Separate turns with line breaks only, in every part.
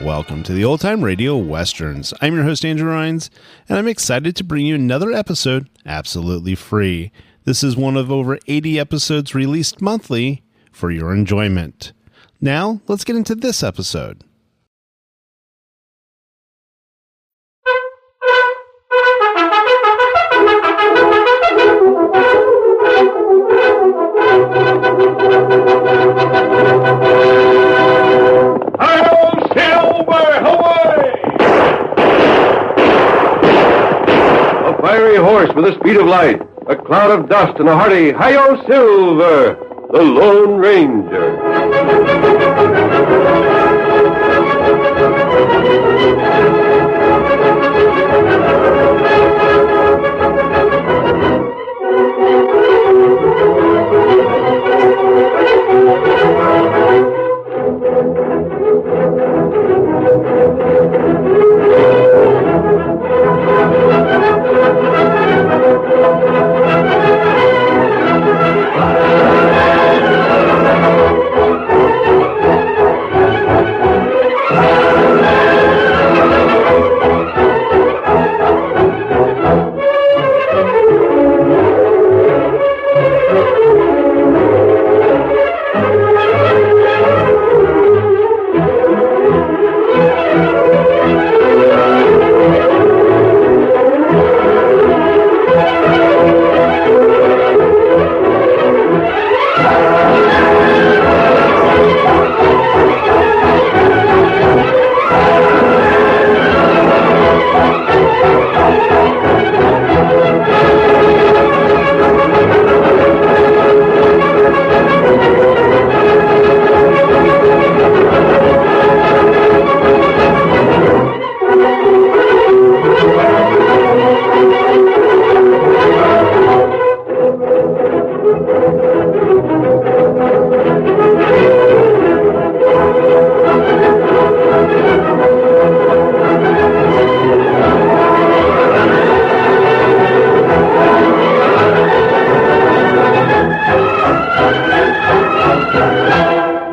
Welcome to the Old Time Radio Westerns. I'm your host, Andrew Rhynes, and I'm excited to bring you another episode absolutely free. This is one of over 80 episodes released monthly for your enjoyment. Now, let's get into this episode.
Fiery horse with the speed of light, a cloud of dust, and a hearty Hi-Yo Silver, the Lone Ranger.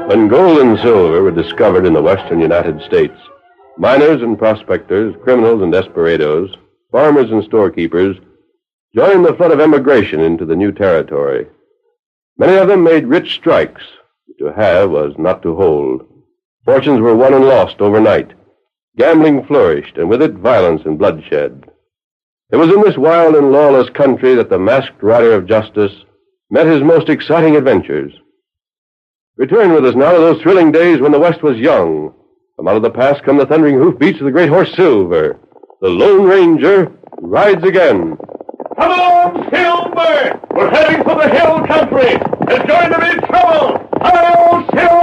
When gold and silver were discovered in the western United States, miners and prospectors, criminals and desperados, farmers and storekeepers joined the flood of emigration into the new territory. Many of them made rich strikes. To have was not to hold. Fortunes were won and lost overnight. Gambling flourished, and with it violence and bloodshed. It was in this wild and lawless country that the masked rider of justice met his most exciting adventures. Return with us now to those thrilling days when the West was young. From out of the past come the thundering hoofbeats of the great horse Silver. The Lone Ranger rides again.
Come on, Silver! We're heading for the hill country. There's going to be trouble. Hi-yo, Silver!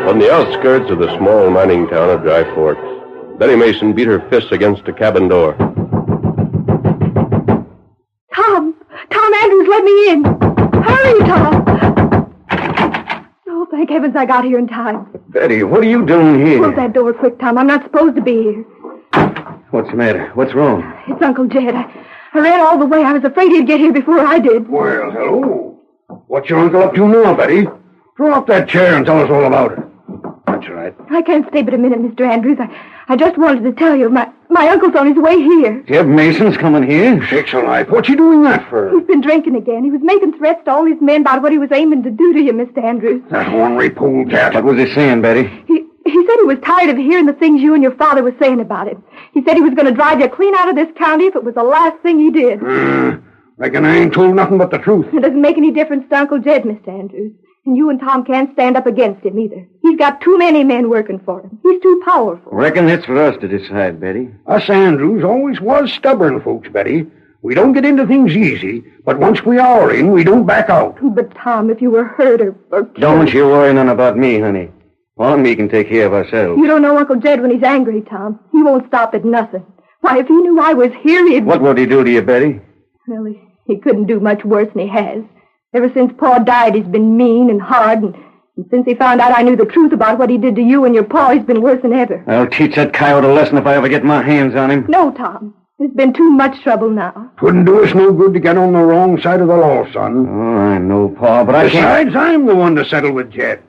On the outskirts of the small mining town of Dry Forks, Betty Mason beat her fists against a cabin door.
Tom Andrews, let me in. Hurry, Tom. Oh, thank heavens I got here in time.
Betty, what are you doing here?
Close that door quick, Tom. I'm not supposed to be here.
What's the matter? What's wrong?
It's Uncle Jed. I ran all the way. I was afraid he'd get here before I did.
Well, hello. What's your uncle up to now, Betty? Throw up that chair and tell us all about it. That's right.
I can't stay but a minute, Mr. Andrews. I just wanted to tell you, my uncle's on his way here.
Jeb Mason's coming here? Sakes alive. What's he doing that for?
He's been drinking again. He was making threats to all his men about what he was aiming to do to you, Mr. Andrews.
That ornery polecat. What was he saying, Betty?
He said he was tired of hearing the things you and your father were saying about him. He said he was going to drive you clean out of this county if it was the last thing he did.
Reckon I ain't told nothing but the truth.
It doesn't make any difference to Uncle Jed, Mr. Andrews. And you and Tom can't stand up against him either. He's got too many men working for him. He's too powerful.
Reckon it's for us to decide, Betty. Us Andrews always was stubborn folks, Betty. We don't get into things easy, but once we are in, we don't back out.
But, Tom, if you were hurt or killed...
Don't you worry none about me, honey.
Paul and me can take care of ourselves.
You don't know Uncle Jed when he's angry, Tom. He won't stop at nothing. Why, if he knew I was here, he'd...
What would he do to you, Betty?
Well, he couldn't do much worse than he has. Ever since Pa died, he's been mean and hard, and since he found out I knew the truth about what he did to you and your Pa, he's been worse than ever.
I'll teach that coyote a lesson if I ever get my hands on him.
No, Tom. There's been too much trouble now.
Wouldn't do us no good to get on the wrong side of the law, son.
Oh, I know, Pa, but I can't...
Besides, I'm the one to settle with Jed.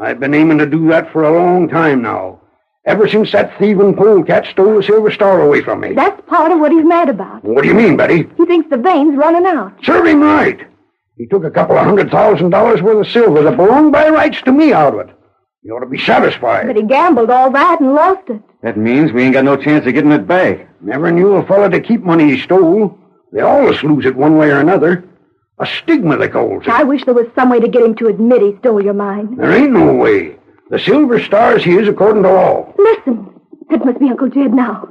I've been aiming to do that for a long time now. Ever since that thieving polecat stole the Silver Star away from me.
That's part of what he's mad about.
What do you mean, Betty?
He thinks the vein's running out.
Serve him right. He took a couple of $100,000 worth of silver that belonged by rights to me out of it. You ought to be satisfied.
But he gambled all that and lost it.
That means we ain't got no chance of getting it back.
Never knew a fella to keep money he stole. They always lose it one way or another. A stigma, they calls it.
I wish there was some way to get him to admit he stole your mine.
There ain't no way. The Silver Star's his according to law.
Listen. That must be Uncle Jed now.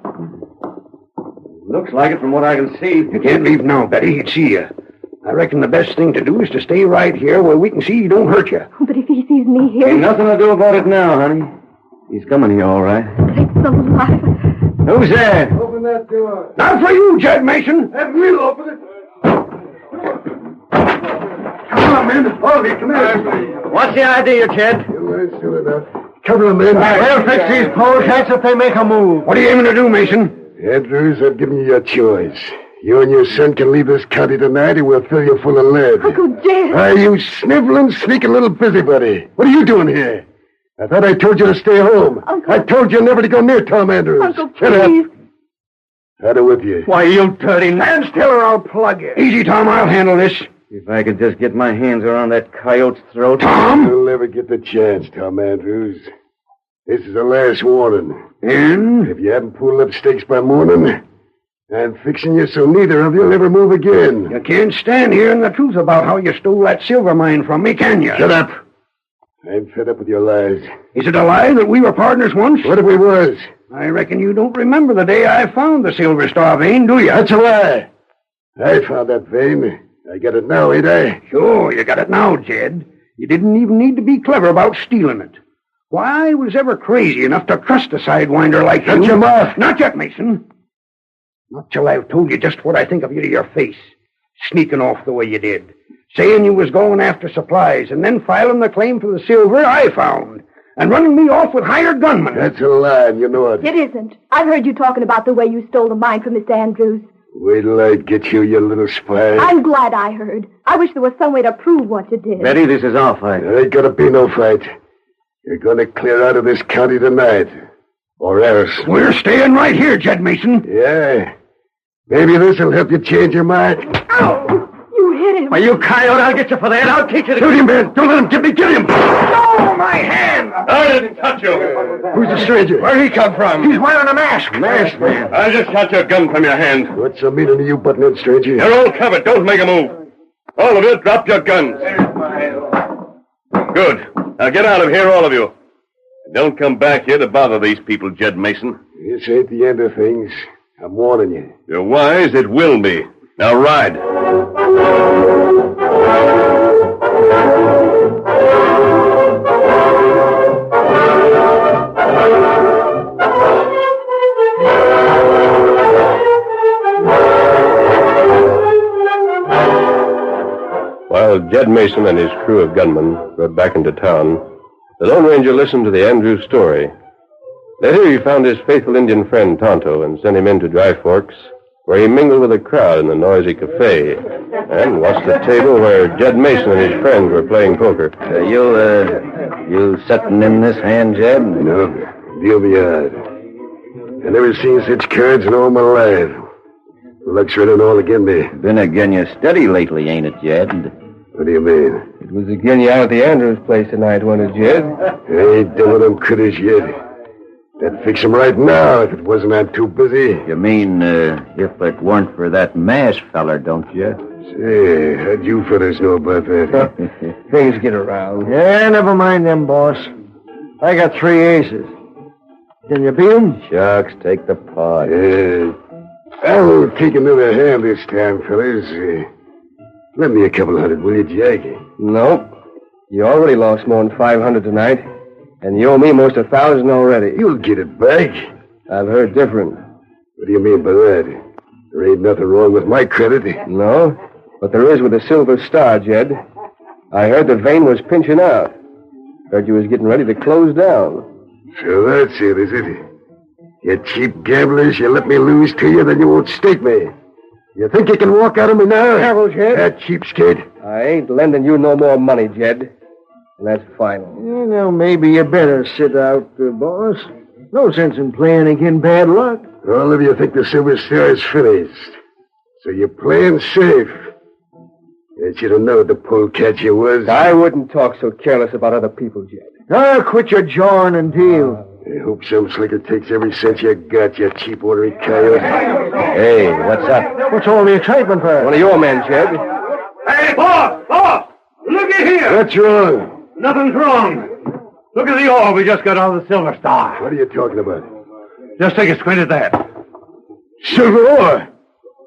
Looks like it from what I can see.
You can't leave now, Betty. He'd see you. I reckon the best thing to do is to stay right here where we can see he don't hurt you.
But if he sees me here...
Ain't nothing to do about it now, honey. He's coming here, all right.
Thanks a lot.
Who's there?
Open that door.
Not for you, Jed Mason.
And we'll open it.
Come on, men. All of you, come here.
What's the idea, Jed?
Soon enough. Cover them in.
We'll fix these polecats if they make a move.
What are you aiming to do, Mason?
Andrews, I've given you your choice. You and your son can leave this county tonight and we'll fill you full of lead.
Uncle Jed.
Are you sniveling, sneaking little busybody? What are you doing here? I thought I told you to stay home.
Uncle...
I told you never to go near Tom Andrews.
Uncle,
Shut
please.
up. Had it with you.
Why, you dirty...
Stand still or I'll plug you. Easy, Tom. I'll handle this.
If I could just get my hands around that coyote's throat...
Tom?
You'll never get the chance, Tom Andrews. This is the last warning.
And?
If you haven't pulled up stakes by morning, I'm fixing you so neither of you'll ever move again.
You can't stand hearing the truth about how you stole that silver mine from me, can you?
Shut up. I'm fed up with your lies.
Is it a lie that we were partners once?
What if we was?
I reckon you don't remember the day I found the Silver Star vein, do you?
That's a lie. I found that vein. I got it now, ain't I?
Sure, you got it now, Jed. You didn't even need to be clever about stealing it. Why I was ever crazy enough to trust a sidewinder like you?
Shut your mouth.
Not yet, Mason. Not till I've told you just what I think of you to your face. Sneaking off the way you did. Saying you was going after supplies, and then filing the claim for the silver I found. And running me off with hired gunmen.
That's a lie, and you know it.
It isn't. I've heard you talking about the way you stole the mine from Mr. Andrews.
Wait till I get you, you little spy.
I'm glad I heard. I wish there was some way to prove what you did.
Betty, this is our fight.
There ain't gonna be no fight. You're gonna clear out of this county tonight. Or else.
We're staying right here, Jed Mason.
Yeah. Maybe this'll help you change your mind.
Ow! You hit him.
Why, you coyote, I'll get you for that. I'll teach you to...
Shoot him, man. Don't let him get me. Get him.
No, my hand!
I didn't touch you. Who's the stranger?
Where'd he come from? He's wearing a mask.
Masked man.
I just shot your gun from your hand.
What's the meaning of you butting in, stranger?
You're all covered. Don't make a move. All of you, drop your guns. Good. Now get out of here, all of you. Don't come back here to bother these people, Jed Mason.
This ain't the end of things. I'm warning you.
You're wise, it will be. Now ride. While Jed Mason and his crew of gunmen rode back into town, the Lone Ranger listened to the Andrews story. Later, he found his faithful Indian friend Tonto and sent him into Dry Forks, where he mingled with a crowd in the noisy cafe and watched the table where Jed Mason and his friends were playing poker.
You setting in this hand, Jed?
No, deal me hard. I never seen such cards in all my life. Luck's running all again me.
Been again you steady lately, ain't it, Jed?
What do you mean?
It was again you out at the Andrews place tonight, wasn't it, Jed?
I ain't done with them critters yet. I'd fix them right now if it wasn't I'm too busy.
You mean, if it weren't for that masked feller, don't you?
Say, how'd you fellas know about that?
Things get around. Yeah, never mind them, boss. I got 3 aces. Can you beat them?
Shucks, take the pot. I'll take another hand this time, fellas. Lend me a couple hundred, will you, Jack?
Nope. You already lost more than 500 tonight.
And you owe me most $1,000 already.
You'll get it back.
I've heard different.
What do you mean by that? There ain't nothing wrong with my credit.
No, but there is with the Silver Star, Jed. I heard the vein was pinching out. Heard you was getting ready to close down.
So that's it, is it? You cheap gamblers, you let me lose to you, then you won't stake me. You think you can walk out of me now?
Careful, Jed.
That cheapskate.
I ain't lending you no more money, Jed. And that's final.
Now, maybe you better sit out, boss. No sense in playing again bad luck.
All of you think the Silver Star is finished. So you're playing safe. I should have known the polecat you was.
I wouldn't talk so careless about other people, Jed.
Now, quit your jawing and deal.
I hope some slicker takes every cent you got, you cheap ornery coyote.
Hey, what's up?
What's all the excitement for?
One of your men, Jed.
Hey, boss! Looky here!
What's wrong?
Nothing's wrong. Look at the ore we just got out of the Silver Star.
What are you talking about?
Just take a squint at that.
Silver ore?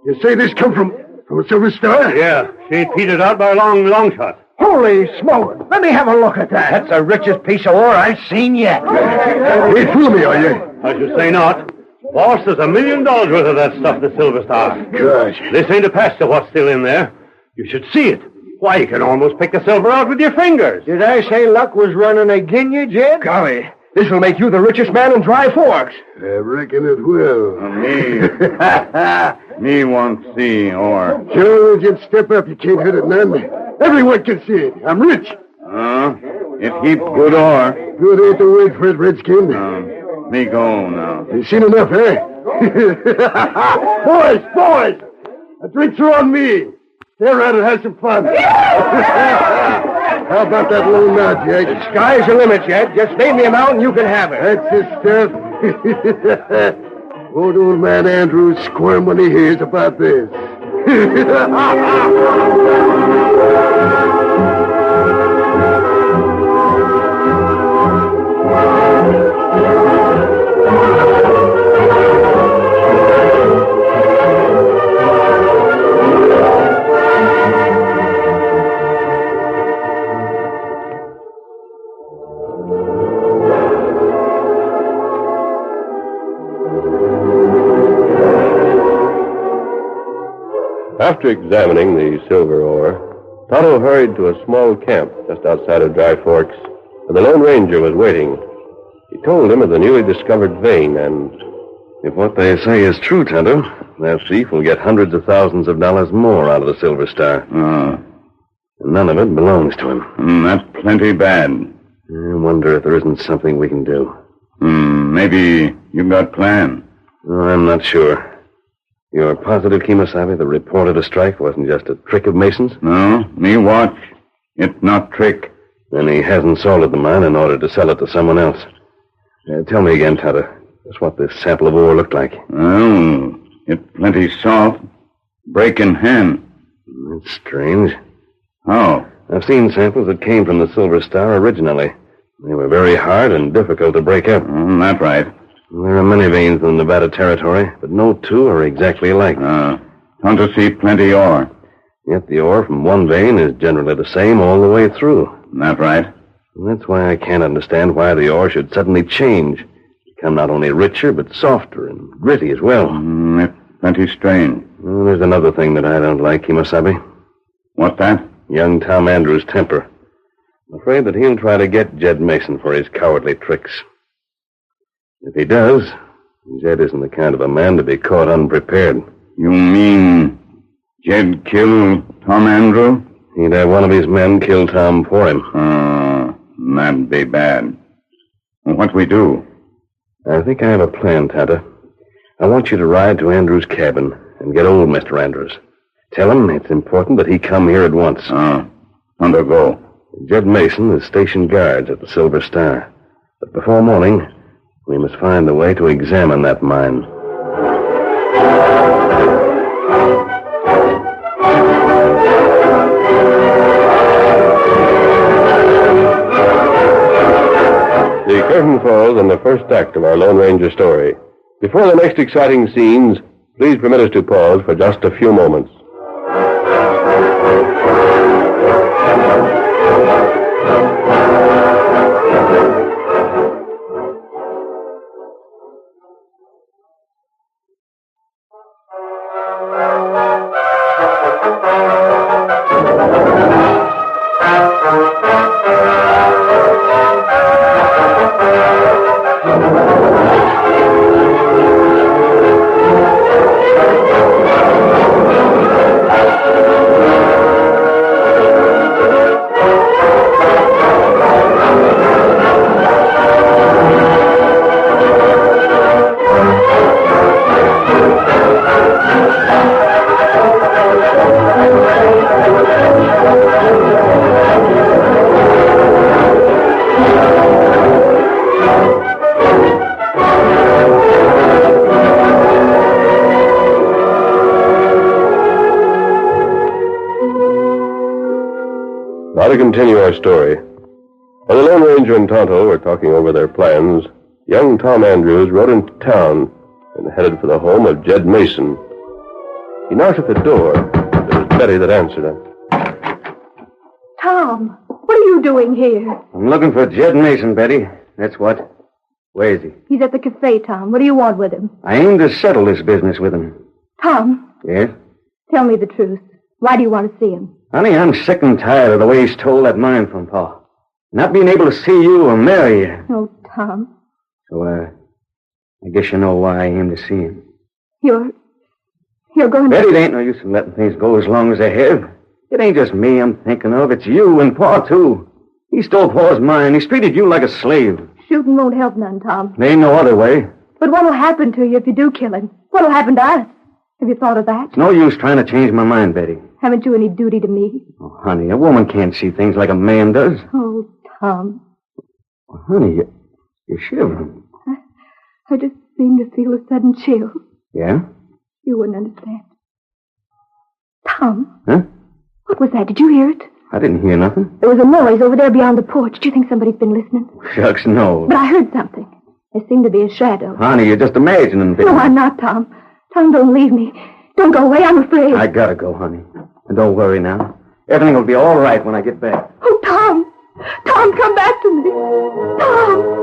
You say this come from a Silver Star?
Yeah, she petered out by a long shot.
Holy smoke! Let me have a look at that. That's the richest piece of ore I've seen yet.
You ain't fooling me, are you?
I should say not. Boss, there's $1 million worth of that stuff, the Silver Star.
Gosh.
This ain't a patch to what's still in there. You should see it. Why, you can almost pick the silver out with your fingers.
Did I say luck was running agin you, Jed?
Golly, this will make you the richest man in Dry Forks.
I reckon it will.
Me won't see ore.
Sure, you step up. You can't hurt it none. Everyone can see it. I'm rich.
It heap good ore.
Good ain't the word for it, Redskin.
Me go now.
You seen enough, eh? Boys! The drinks are on me. Stay around and have some fun. How about that little nod, Jake?
The sky's the limit, Jed. Just name the amount and you can have it.
That's the stuff. Old man Andrews squirm when he hears about this.
After examining the silver ore, Tonto hurried to a small camp just outside of Dry Forks, where the Lone Ranger was waiting. He told him of the newly discovered vein, and
if what they say is true, Tonto, that thief will get hundreds of thousands of dollars more out of the Silver Star.
Oh.
And none of it belongs to him.
That's plenty bad.
I wonder if there isn't something we can do.
Maybe you got plan.
Oh, I'm not sure. You're positive, Kemosabe, the report of the strike wasn't just a trick of Mason's?
No, me watch. It's not trick.
Then he hasn't salted the mine in order to sell it to someone else. Tell me again, Tonto, just what this sample of ore looked like.
Oh, it's plenty soft. Break in hand.
That's strange.
How?
I've seen samples that came from the Silver Star originally. They were very hard and difficult to break up.
That's right.
There are many veins in the Nevada Territory, but no two are exactly alike.
Tonto see plenty ore.
Yet the ore from one vein is generally the same all the way through.
That's right.
And that's why I can't understand why the ore should suddenly change. Become not only richer, but softer and gritty as well.
It's plenty strange.
Well, there's another thing that I don't like, Kemosabe.
What's that?
Young Tom Andrews' temper. I'm afraid that he'll try to get Jed Mason for his cowardly tricks. If he does, Jed isn't the kind of a man to be caught unprepared.
You mean Jed kill Tom Andrew?
He'd have one of his men kill Tom for him.
That'd be bad. What we do?
I think I have a plan, Tonto. I want you to ride to Andrews' cabin and get old Mr. Andrews. Tell him it's important that he come here at once.
Tonto go.
Jed Mason is stationed guards at the Silver Star. But before morning, we must find a way to examine that mine.
The curtain falls on the first act of our Lone Ranger story. Before the next exciting scenes, please permit us to pause for just a few moments. to continue our story. While the Lone Ranger and Tonto were talking over their plans, young Tom Andrews rode into town and headed for the home of Jed Mason. He knocked at the door. It was Betty that answered him.
Tom, what are you doing here?
I'm looking for Jed Mason, Betty. That's what. Where is he?
He's at the cafe, Tom. What do you want with him?
I aim to settle this business with him.
Tom.
Yes?
Tell me the truth. Why do you want to see him?
Honey, I'm sick and tired of the way he stole that mine from Pa. Not being able to see you or marry you.
Oh, Tom.
So, I guess you know why I aim to see him.
You're going to...
Betty, it ain't no use in letting things go as long as they have. It ain't just me I'm thinking of. It's you and Pa, too. He stole Pa's mine. He's treated you like a slave.
Shooting won't help none, Tom.
There ain't no other way.
But what'll happen to you if you do kill him? What'll happen to us? Have you thought of that?
It's no use trying to change my mind, Betty.
Haven't you any duty to me?
Oh, honey, a woman can't see things like a man does.
Oh, Tom.
Oh, honey, you're shivering.
I just seem to feel a sudden chill.
Yeah?
You wouldn't understand. Tom?
Huh?
What was that? Did you hear it?
I didn't hear nothing.
There was a noise over there beyond the porch. Do you think somebody's been listening?
Shucks, no.
But I heard something. There seemed to be a shadow.
Honey, you're just imagining things.
No, I'm not, Tom. Tom, don't leave me. Don't go away. I'm afraid.
I gotta go, honey. And don't worry now. Everything will be all right when I get back.
Oh, Tom. Tom, come back to me. Tom.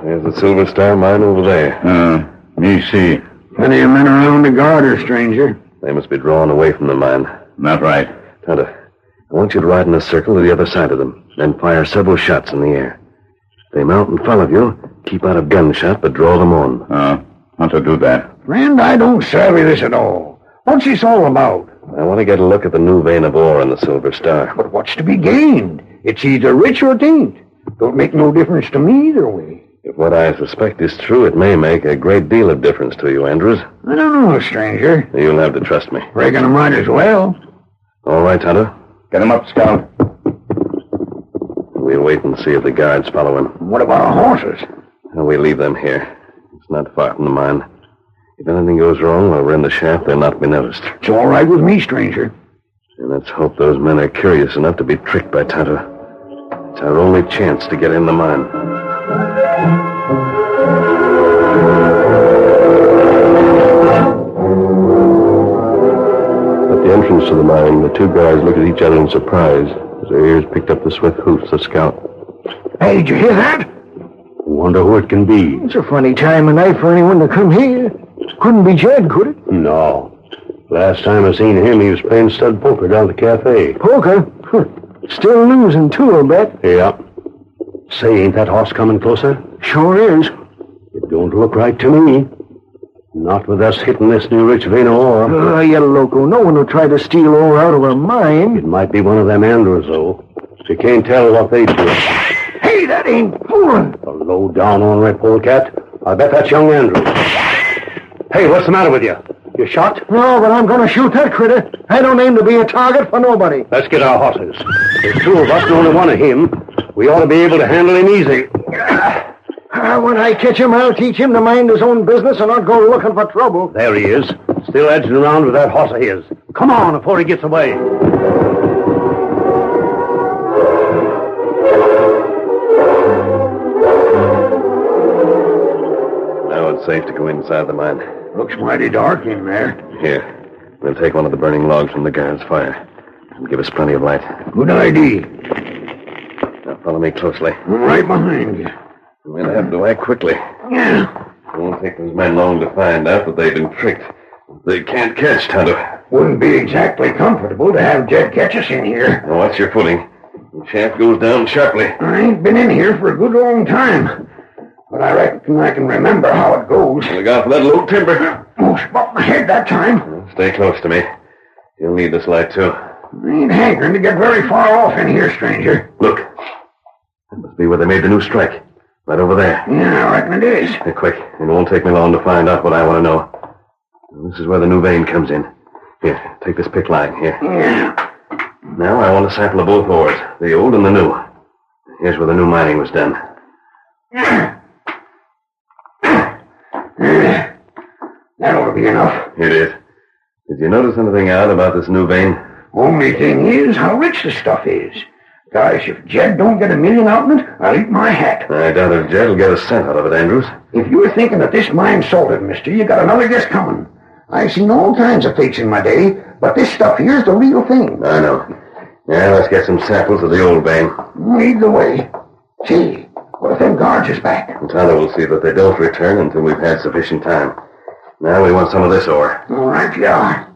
There's the Silver Star mine over there.
Me see.
Plenty of men around to guard her, stranger.
They must be drawing away from the mine.
Not right.
Tonto, I want you to ride in a circle to the other side of them, then fire several shots in the air. If they mount in front of you, keep out of gunshot, but draw them on.
Tonto do that.
Friend, I don't savvy this at all. What's this all about?
I want to get a look at the new vein of ore in the Silver Star.
But what's to be gained? It's either rich or it ain't. Don't make no difference to me either way.
If what I suspect is true, it may make a great deal of difference to you, Andrews.
I don't know, stranger.
You'll have to trust me.
Reckon I might as well.
All right, Tonto.
Get him up, Scout.
We'll wait and see if the guards follow him.
What about our horses?
We leave them here. It's not far from the mine. If anything goes wrong while we're in the shaft, they'll not be noticed.
It's all right with me, stranger.
And let's hope those men are curious enough to be tricked by Tonto. It's our only chance to get in the mine. At the entrance to the mine, the two guards looked at each other in surprise as their ears picked up the swift hoofs of Scout.
Hey, did you hear that?
Wonder who it can be.
It's a funny time of night for anyone to come here. Couldn't be Jed, could it?
No. Last time I seen him, he was playing stud poker down at the cafe.
Poker? Still losing, too, I bet.
Yeah. Say, ain't that horse coming closer?
Sure is.
It don't look right to me. Not with us hitting this new rich vein of ore.
You loco. No one will try to steal ore out of a mine.
It might be one of them Andrews, though. You can't tell what they do.
Hey, that ain't fooling.
A low-down ornery polecat. I bet that's young Andrews. Hey, what's the matter with you? You shot?
No, but I'm going to shoot that critter. I don't aim to be a target for nobody.
Let's get our horses. There's two of us and only one of him. We ought to be able to handle him easy.
When I catch him, I'll teach him to mind his own business and not go looking for trouble.
There he is, still edging around with that horse of his. Come on before he gets away.
Now it's safe to go inside the mine.
Looks mighty dark in there.
Here, we'll take one of the burning logs from the guard's fire. It'll give us plenty of light.
Good idea.
Now follow me closely.
I'm right behind you.
We'll have to act quickly.
Yeah.
It won't take those men long to find out that they've been tricked. They can't catch Tonto.
Wouldn't be exactly comfortable to have Jed catch us in here.
Now watch your footing. The shaft goes down sharply.
I ain't been in here for a good long time. But I reckon I can remember how it goes.
Look out for that low timber.
Almost bumped my head that time.
Well, stay close to me. You'll need this light, too.
I ain't hankering to get very far off in here, stranger.
Look. That must be where they made the new strike.
Right over there.
Yeah, I reckon it is.
Hey, quick. It won't take me long to find out what I want to know. This is where the new vein comes in. Here, take this pick line. Here.
Yeah.
Now I want a sample of both ores, the old and the new. Here's where the new mining was done.
That ought to be enough.
It is. Did you notice anything odd about this new vein?
Only thing is how rich the stuff is. Gosh, if Jed don't get $1 million out of it, I'll eat my hat.
I doubt if Jed will get a cent out of it, Andrews.
If you were thinking that this mine's salted, mister, you got another guess coming. I've seen all kinds of fakes in my day, but this stuff here's the real thing.
I know. Yeah, let's get some samples of the old vein.
Lead the way. See, what if them guards is back?
And Tonto will see that they don't return until we've had sufficient time. Now we want some of this ore.
All right, you are.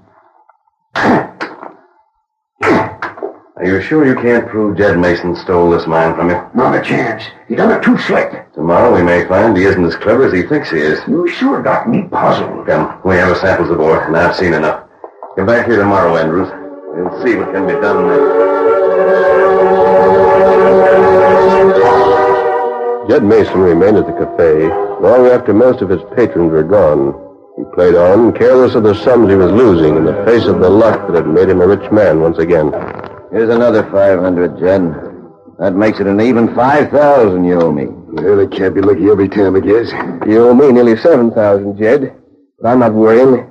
Are you sure you can't prove Jed Mason stole this mine from you?
Not a chance. He done it too slick.
Tomorrow we may find he isn't as clever as he thinks he is.
You sure got me puzzled.
Come, we have a samples of ore, and I've seen enough. Come back here tomorrow, Andrews. We'll see what can be done next.
Jed Mason remained at the cafe long after most of his patrons were gone. He played on, careless of the sums he was losing in the face of the luck that had made him a rich man once again.
Here's another 500, Jed. That makes it an even 5,000 you owe me.
Well, it can't be lucky every time, I guess.
You owe me nearly 7,000, Jed. But I'm not worrying.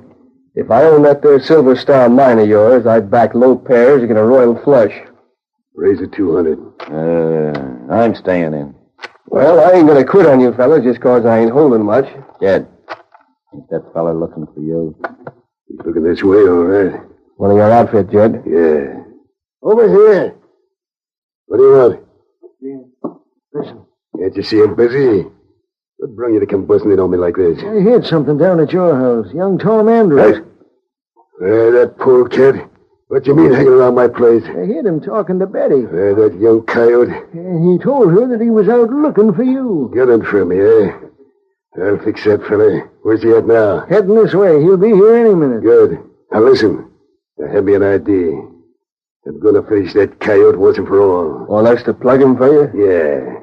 If I own that there Silver Star mine of yours, I'd back low pairs to get a royal flush.
Raise it 200.
I'm staying in.
Well, I ain't gonna quit on you fellas just 'cause I ain't holding much.
Jed, ain't that fella looking for you?
He's looking this way, all right.
One of your outfit, Jed.
Yeah. Over here. What do you want?
Listen.
Can't you see I'm busy? What brung you to come busting in on me like this?
I heard something down at your house. Young Tom Andrews.
That poor kid. What you mean hanging around my place?
I heard him talking to Betty.
That young coyote.
He told her that he was out looking for you.
Got him for me, eh? I'll fix that fella. Where's he at now?
Heading this way. He'll be here any minute.
Good. Now listen. I have me an idea. I'm going to finish that coyote once and for all.
Well, that's to plug him for you?
Yeah.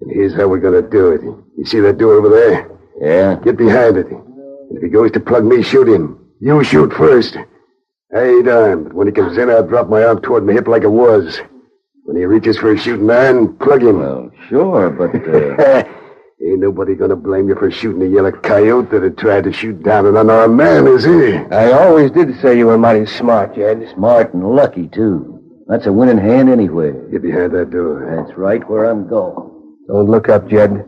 And here's how we're going to do it. You see that door over there?
Yeah?
Get behind it. And if he goes to plug me, shoot him. You shoot first. I ain't armed. When he comes in, I'll drop my arm toward my hip like it was. When he reaches for a shooting iron, plug him.
Well, sure, but...
Ain't nobody gonna blame you for shooting a yellow coyote that had tried to shoot down an unarmed man, is he?
I always did say you were mighty smart, Jed.
Smart and lucky, too. That's a winning hand anywhere.
Get behind that door.
That's right where I'm going.
Don't look up, Jed.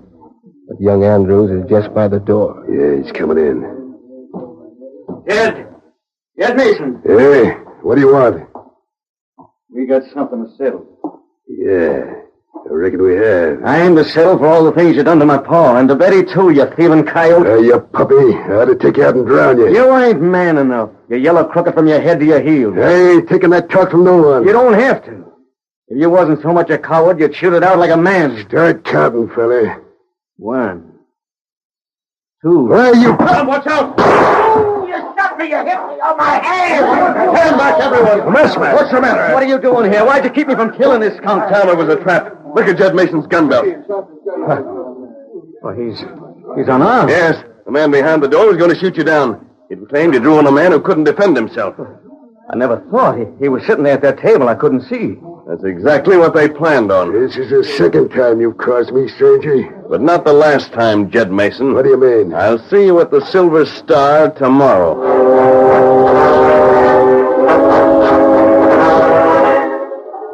But young Andrews is just by the door.
Yeah, he's coming in.
Jed! Jed Mason!
Hey, what do you want?
We got something to settle.
Yeah, I reckon we have.
I aim to settle for all the things you done to my pa, and to Betty, too, you thieving coyote.
You puppy. I ought to take you out and drown you.
You ain't man enough. You yellow crooked from your head to your heels.
I ain't taking that talk from no one.
You don't have to. If you wasn't so much a coward, you'd shoot it out like a man.
Start counting, fella.
1, 2.
Why, you...
Watch out!
Oh, you shot me. You hit me on my hand.
Stand back, everyone.
Messman.
What's the matter? What are you doing here? Why'd you keep me from killing this skunk?
Tell him it was a trap. Look at Jed Mason's gun belt.
Well, he's unarmed.
Yes, the man behind the door was going to shoot you down. He claimed you drew on a man who couldn't defend himself.
I never thought. He was sitting there at that table. I couldn't see.
That's exactly what they planned on.
This is the second time you've crossed me, stranger.
But not the last time, Jed Mason.
What do you mean?
I'll see you at the Silver Star tomorrow.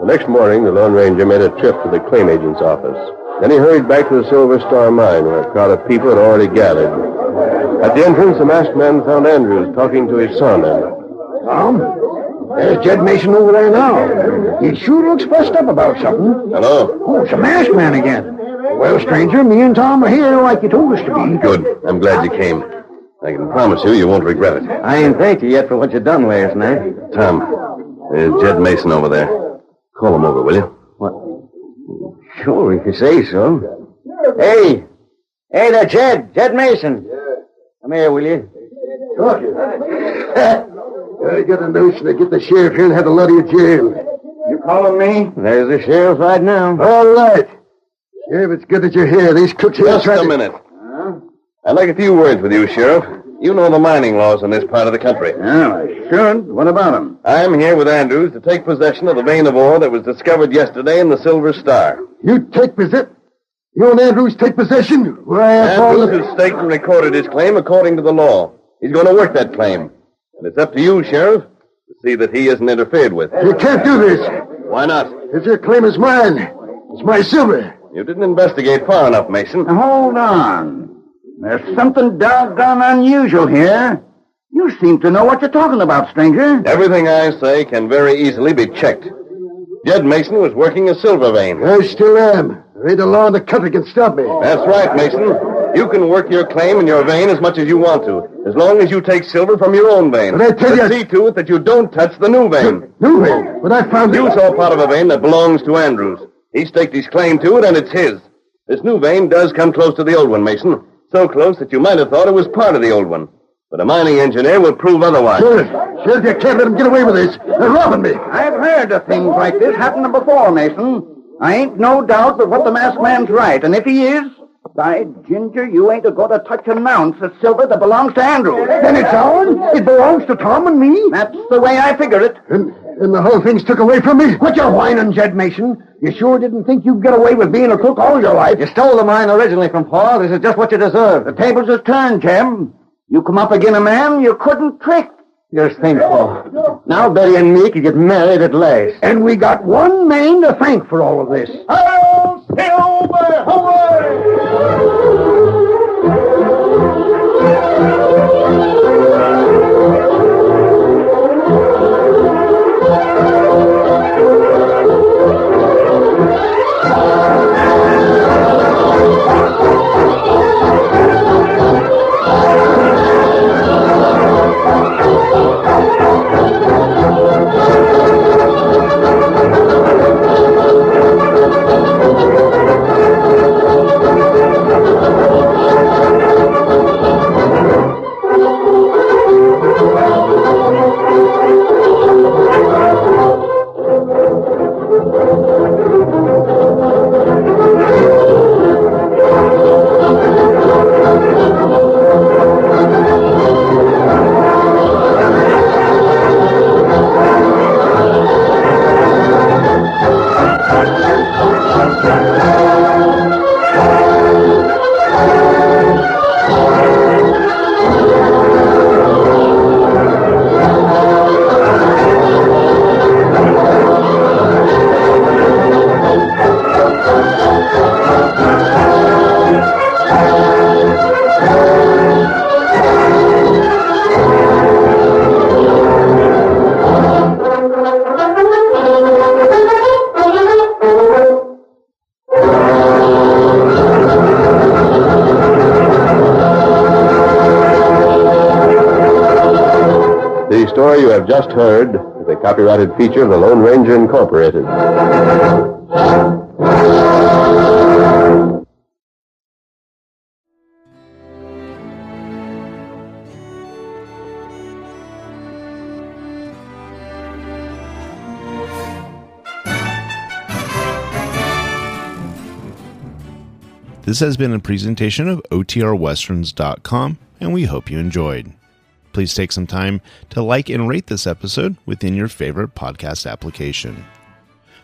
The next morning, the Lone Ranger made a trip to the claim agent's office. Then he hurried back to the Silver Star mine, where a crowd of people had already gathered. At the entrance, the masked man found Andrews talking to his son.
Tom, there's Jed Mason over there now. He sure looks fussed up about something.
Hello.
Oh, it's a masked man again. Well, stranger, me and Tom are here like you told us to be.
Good. I'm glad you came. I can promise you won't regret it.
I ain't thanked you yet for what you done last night.
Tom, there's Jed Mason over there. Call him over, will you?
What? Sure, if you say so. Hey there, Jed. Jed Mason.
Yeah.
Come here, will you?
Talking. I got a notion to get the sheriff here and have the lot of you jailed.
You calling me? There's the sheriff right now.
All right. Sheriff, it's good that you're here. These crooks here
Just a minute. I'd like a few words with you, Sheriff. You know the mining laws in this part of the country.
Yeah, I should. What about them?
I'm here with Andrews to take possession of the vein of ore that was discovered yesterday in the Silver Star.
You take possession? You and Andrews take possession? Why,
Andrews has staked and recorded his claim according to the law. He's going to work that claim. And it's up to you, Sheriff, to see that he isn't interfered with.
You can't do this.
Why not?
Because your claim is mine. It's my silver.
You didn't investigate far enough, Mason.
Now, hold on. There's something doggone unusual here. You seem to know what you're talking about, stranger.
Everything I say can very easily be checked. Jed Mason was working a silver vein.
I still am. There ain't a law in the country can stop me.
That's right, Mason. You can work your claim in your vein as much as you want to, as long as you take silver from your own vein.
But I tell you...
see to it that you don't touch the new vein.
New vein? But I found...
You saw part of a vein that belongs to Andrews. He staked his claim to it, and it's his. This new vein does come close to the old one, Mason. So close that you might have thought it was part of the old one. But a mining engineer will prove otherwise.
Sheriff, you can't let him get away with this. They're robbing me.
I've heard of things like this happening before, Mason. I ain't no doubt but what the masked man's right. And if he is, by ginger, you ain't a going to touch an ounce of silver that belongs to Andrews.
Then it's ours? It belongs to Tom and me?
That's the way I figure it.
And the whole thing's took away from me?
Quit your whining, Jed Mason. You sure didn't think you'd get away with being a crook all your life?
You stole the mine originally from Paul. This is just what you deserve.
The tables is turned, Jim. You come up again a man you couldn't trick.
Just think, Paul. Now Betty and me could get married at last.
And we got one man to thank for all of this.
Hail, Silver! Hooray!
The story you have just heard is a copyrighted feature of the Lone Ranger Incorporated.
This has been a presentation of OTRWesterns.com, and we hope you enjoyed. Please take some time to like and rate this episode within your favorite podcast application.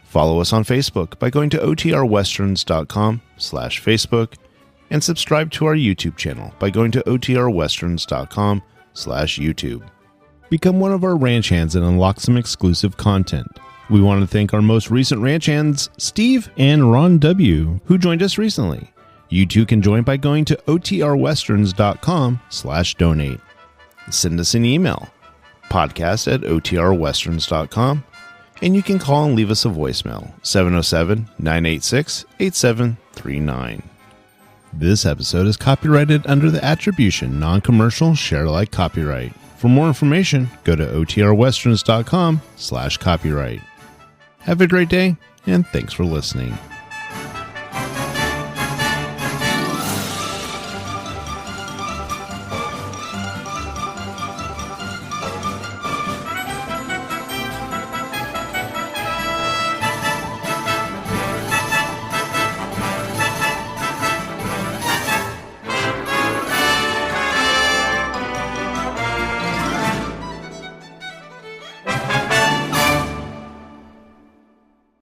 Follow us on Facebook by going to OTRWesterns.com/Facebook and subscribe to our YouTube channel by going to OTRWesterns.com/YouTube. Become one of our ranch hands and unlock some exclusive content. We want to thank our most recent ranch hands, Steve and Ron W., who joined us recently. You too can join by going to OTRWesterns.com/donate. Send us an email, podcast@OTRWesterns.com, and you can call and leave us a voicemail, 707-986-8739. This episode is copyrighted under the attribution, non-commercial, share-alike copyright. For more information, go to OTRWesterns.com/copyright. Have a great day, and thanks for listening.